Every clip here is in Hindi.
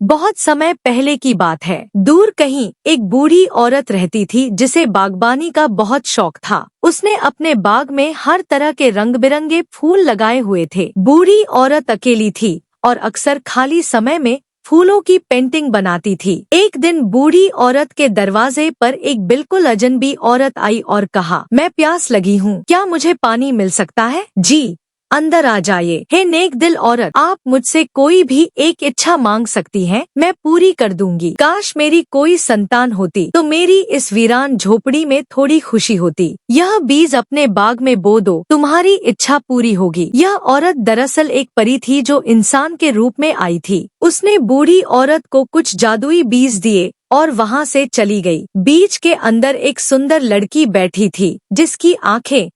बहुत समय पहले की बात है। दूर कहीं एक बूढ़ी औरत रहती थी जिसे बागबानी का बहुत शौक था। उसने अपने बाग में हर तरह के रंग बिरंगे फूल लगाए हुए थे। बूढ़ी औरत अकेली थी और अक्सर खाली समय में फूलों की पेंटिंग बनाती थी। एक दिन बूढ़ी औरत के दरवाजे पर एक बिल्कुल अजनबी औरत आई और कहा, मैं प्यास लगी हूँ, क्या मुझे पानी मिल सकता है? जी, अंदर आ जाइए। हे नेक दिल औरत, आप मुझसे कोई भी एक इच्छा मांग सकती हैं, मैं पूरी कर दूंगी। काश मेरी कोई संतान होती तो मेरी इस वीरान झोपड़ी में थोड़ी खुशी होती। यह बीज अपने बाग में बो दो, तुम्हारी इच्छा पूरी होगी। यह औरत दरअसल एक परी थी जो इंसान के रूप में आई थी। उसने बूढ़ी औरत को कुछ जादुई बीज दिए और वहाँ से चली गई। बीज के अंदर एक सुंदर लड़की बैठी थी जिसकी आंखें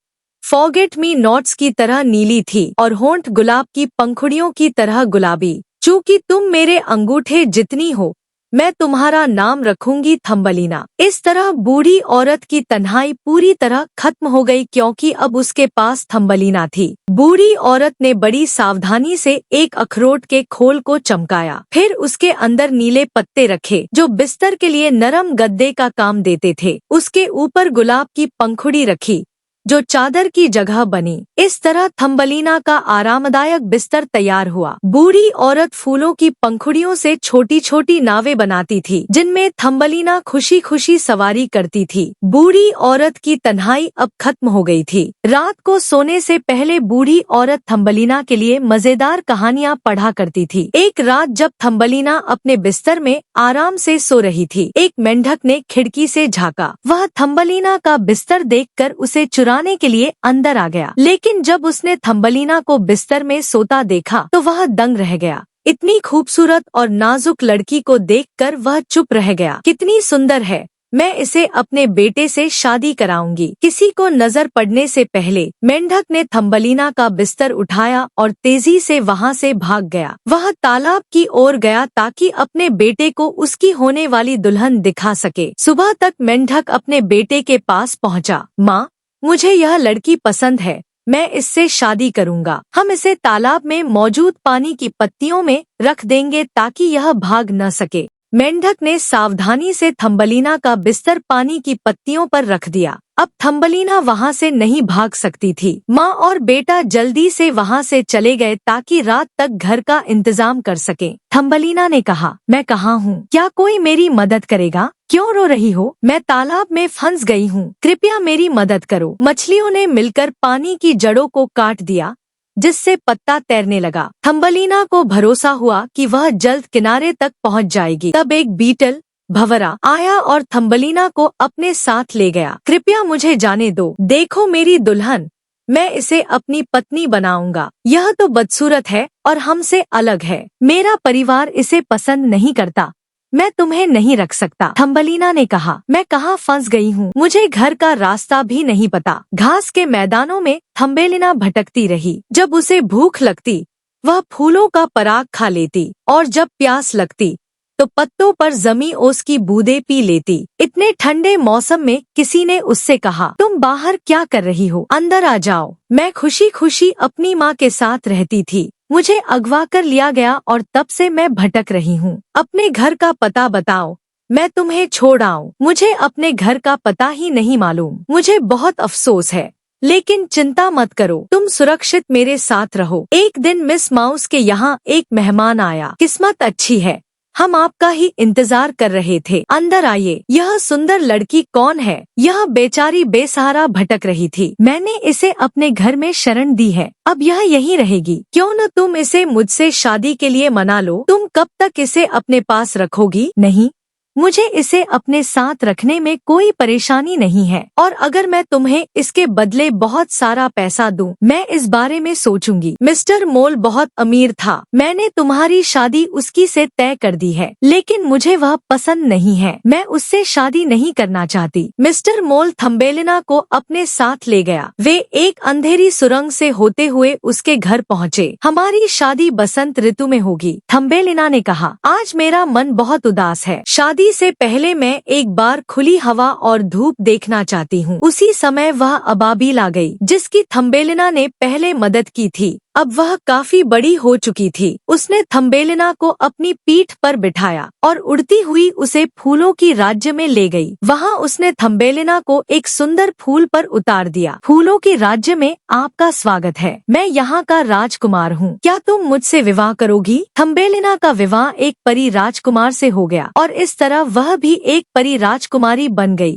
फॉरगेट मी नॉट्स की तरह नीली थी और होंठ गुलाब की पंखुड़ियों की तरह गुलाबी। चूंकि तुम मेरे अंगूठे जितनी हो, मैं तुम्हारा नाम रखूंगी थम्बलीना। इस तरह बूढ़ी औरत की तन्हाई पूरी तरह खत्म हो गई क्योंकि अब उसके पास थम्बलीना थी। बूढ़ी औरत ने बड़ी सावधानी से एक अखरोट के खोल को चमकाया, फिर उसके अंदर नीले पत्ते रखे जो बिस्तर के लिए नरम गद्दे का काम देते थे। उसके ऊपर गुलाब की पंखुड़ी रखी जो चादर की जगह बनी। इस तरह थम्बलीना का आरामदायक बिस्तर तैयार हुआ। बूढ़ी औरत फूलों की पंखुड़ियों से छोटी छोटी नावें बनाती थी जिनमें थम्बलीना खुशी खुशी सवारी करती थी। बूढ़ी औरत की तन्हाई अब खत्म हो गई थी। रात को सोने से पहले बूढ़ी औरत थम्बलीना के लिए मजेदार कहानियाँ पढ़ा करती थी। एक रात जब थम्बलीना अपने बिस्तर में आराम से सो रही थी, एक मेंढक ने खिड़की से झाँका। वह थम्बलीना का बिस्तर देखकर उसे चुराने के लिए अंदर आ गया, लेकिन जब उसने थम्बलीना को बिस्तर में सोता देखा तो वह दंग रह गया। इतनी खूबसूरत और नाजुक लड़की को देखकर वह चुप रह गया। कितनी सुंदर है, मैं इसे अपने बेटे से शादी कराऊंगी। किसी को नजर पड़ने से पहले मेंढक ने थम्बलीना का बिस्तर उठाया और तेजी से वहां से भाग गया। वह तालाब की ओर गया ताकि अपने बेटे को उसकी होने वाली दुल्हन दिखा सके। सुबह तक मेंढक अपने बेटे के पास पहुंचा। माँ, मुझे यह लड़की पसंद है, मैं इससे शादी करूंगा। हम इसे तालाब में मौजूद पानी की पत्तियों में रख देंगे ताकि यह भाग न सके। मेंढक ने सावधानी से थम्बलीना का बिस्तर पानी की पत्तियों पर रख दिया। अब थम्बलीना वहां से नहीं भाग सकती थी। माँ और बेटा जल्दी से वहां से चले गए ताकि रात तक घर का इंतजाम कर सके। थम्बलीना ने कहा, मैं कहाँ हूँ? क्या कोई मेरी मदद करेगा? क्यों रो रही हो? मैं तालाब में फंस गई हूँ, कृपया मेरी मदद करो। मछलियों ने मिलकर पानी की जड़ों को काट दिया जिससे पत्ता तैरने लगा। थम्बलीना को भरोसा हुआ कि वह जल्द किनारे तक पहुंच जाएगी। तब एक बीटल भंवरा आया और थम्बलीना को अपने साथ ले गया। कृपया मुझे जाने दो, देखो मेरी दुल्हन, मैं इसे अपनी पत्नी बनाऊंगा। यह तो बदसूरत है और हमसे अलग है, मेरा परिवार इसे पसंद नहीं करता, मैं तुम्हें नहीं रख सकता। थम्बलीना ने कहा, मैं कहाँ फंस गई हूँ, मुझे घर का रास्ता भी नहीं पता। घास के मैदानों में थम्बलीना भटकती रही। जब उसे भूख लगती वह फूलों का पराग खा लेती और जब प्यास लगती तो पत्तों पर जमी ओस की बूंदें पी लेती। इतने ठंडे मौसम में किसी ने उससे कहा, तुम बाहर क्या कर रही हो? अंदर आ जाओ। मैं खुशी खुशी अपनी माँ के साथ रहती थी, मुझे अगवा कर लिया गया और तब से मैं भटक रही हूँ। अपने घर का पता बताओ, मैं तुम्हें छोड़ आऊँ। मुझे अपने घर का पता ही नहीं मालूम, मुझे बहुत अफसोस है, लेकिन चिंता मत करो, तुम सुरक्षित मेरे साथ रहो। एक दिन मिस माउस के यहाँ एक मेहमान आया। किस्मत अच्छी है, हम आपका ही इंतजार कर रहे थे, अंदर आइए। यह सुंदर लड़की कौन है? यह बेचारी बेसहारा भटक रही थी, मैंने इसे अपने घर में शरण दी है, अब यह यहीं रहेगी। क्यों न तुम इसे मुझसे शादी के लिए मना लो। तुम कब तक इसे अपने पास रखोगी? नहीं, मुझे इसे अपने साथ रखने में कोई परेशानी नहीं है, और अगर मैं तुम्हें इसके बदले बहुत सारा पैसा दूं, मैं इस बारे में सोचूंगी। मिस्टर मोल बहुत अमीर था, मैंने तुम्हारी शादी उसकी से तय कर दी है, लेकिन मुझे वह पसंद नहीं है, मैं उससे शादी नहीं करना चाहती। मिस्टर मोल थम्बलीना को अपने साथ ले गया। वे एक अंधेरी सुरंग से होते हुए उसके घर पहुँचे। हमारी शादी बसंत ऋतु में होगी, थम्बलीना ने कहा। आज मेरा मन बहुत उदास है, शादी से पहले मैं एक बार खुली हवा और धूप देखना चाहती हूँ। उसी समय वह अबाबिल आ गई जिसकी थम्बलीना ने पहले मदद की थी। अब वह काफी बड़ी हो चुकी थी। उसने थम्बेलिना को अपनी पीठ पर बिठाया और उड़ती हुई उसे फूलों की राज्य में ले गई। वहाँ उसने थम्बेलिना को एक सुंदर फूल पर उतार दिया। फूलों के राज्य में आपका स्वागत है। मैं यहाँ का राजकुमार हूँ। क्या तुम मुझसे विवाह करोगी? थम्बेलिना का विवाह एक परी राजकुमार से हो गया और इस तरह वह भी एक परी राजकुमारी बन गई।